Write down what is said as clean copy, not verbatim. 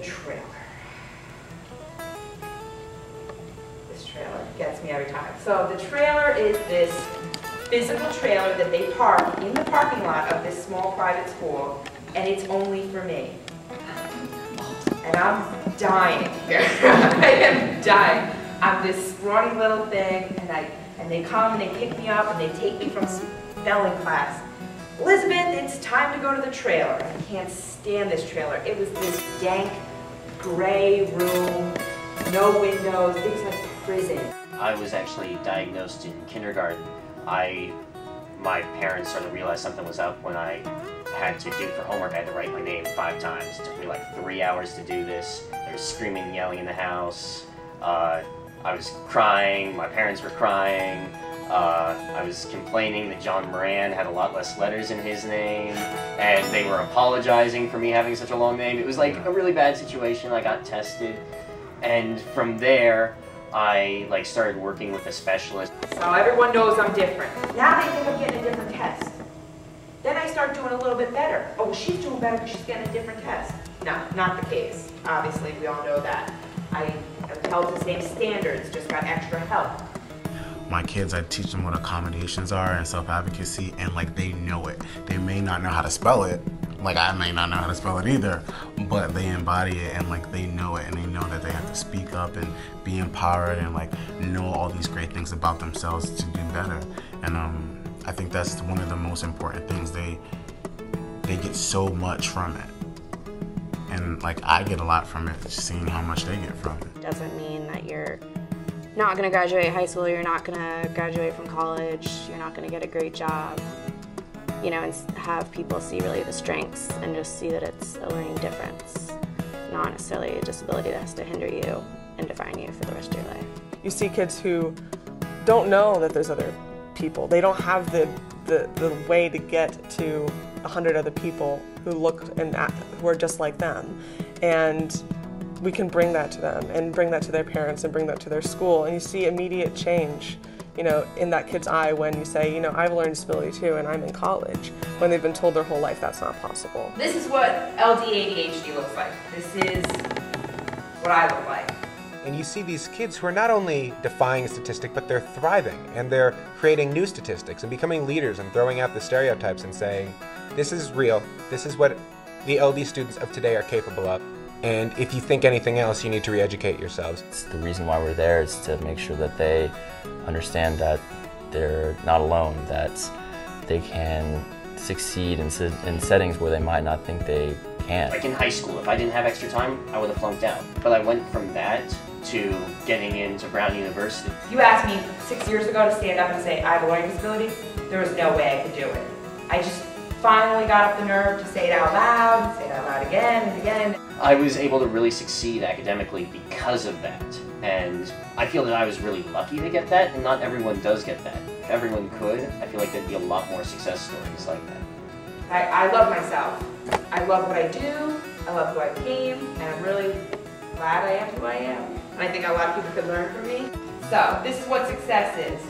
trailer. This trailer gets me every time. So the trailer is this physical trailer that they park in the parking lot of this small private school, and it's only for me. And I'm dying. I am dying. I'm this scrawny little thing, and they come and they pick me up and they take me from spelling class. Elizabeth, it's time to go to the trailer. I can't stand this trailer. It was this dank, gray room, no windows. It was like prison. I was actually diagnosed in kindergarten. My parents sort of realized something was up when I had to do for homework. I had to write my name 5 times. It took me like 3 hours to do this. There was screaming and yelling in the house. I was crying. My parents were crying. I was complaining that John Moran had a lot less letters in his name, and they were apologizing for me having such a long name. It was like a really bad situation. I got tested, and from there, I started working with a specialist. So everyone knows I'm different. Now they think I'm getting a different test. Then I start doing a little bit better. Oh, well, she's doing better because she's getting a different test. No, not the case. Obviously, we all know that. I am held to the same standards, just got extra help. My kids, I teach them what accommodations are and self-advocacy, and they know it. They may not know how to spell it, I may not know how to spell it either, but they embody it and they know it, and they know that they have to speak up and be empowered and know all these great things about themselves to do better. And I think that's one of the most important things. They get so much from it. And I get a lot from it, just seeing how much they get from it. Doesn't mean that you're not going to graduate high school, you're not going to graduate from college, you're not going to get a great job. You know, and have people see really the strengths and just see that it's a learning difference, not necessarily a disability that has to hinder you and define you for the rest of your life. You see kids who don't know that there's other people. They don't have the way to get to 100 other people who look and act, who are just like them. And we can bring that to them and bring that to their parents and bring that to their school, and you see immediate change, in that kid's eye when you say, I have a learning disability too and I'm in college, when they've been told their whole life that's not possible. This is what LD ADHD looks like. This is what I look like. And you see these kids who are not only defying a statistic, but they're thriving, and they're creating new statistics and becoming leaders and throwing out the stereotypes and saying, this is real, this is what the LD students of today are capable of. And if you think anything else, you need to re-educate yourselves. It's the reason why we're there is to make sure that they understand that they're not alone, that they can succeed in settings where they might not think they can. In high school, if I didn't have extra time, I would have flunked out. But I went from that to getting into Brown University. If you asked me 6 years ago to stand up and say I have a learning disability, there was no way I could do it. I just finally got up the nerve to say it out loud, and say it out loud again and again. I was able to really succeed academically because of that, and I feel that I was really lucky to get that, and not everyone does get that. If everyone could, I feel like there'd be a lot more success stories like that. I love myself. I love what I do, I love who I became, and I'm really glad I am who I am. And I think a lot of people could learn from me. So, this is what success is.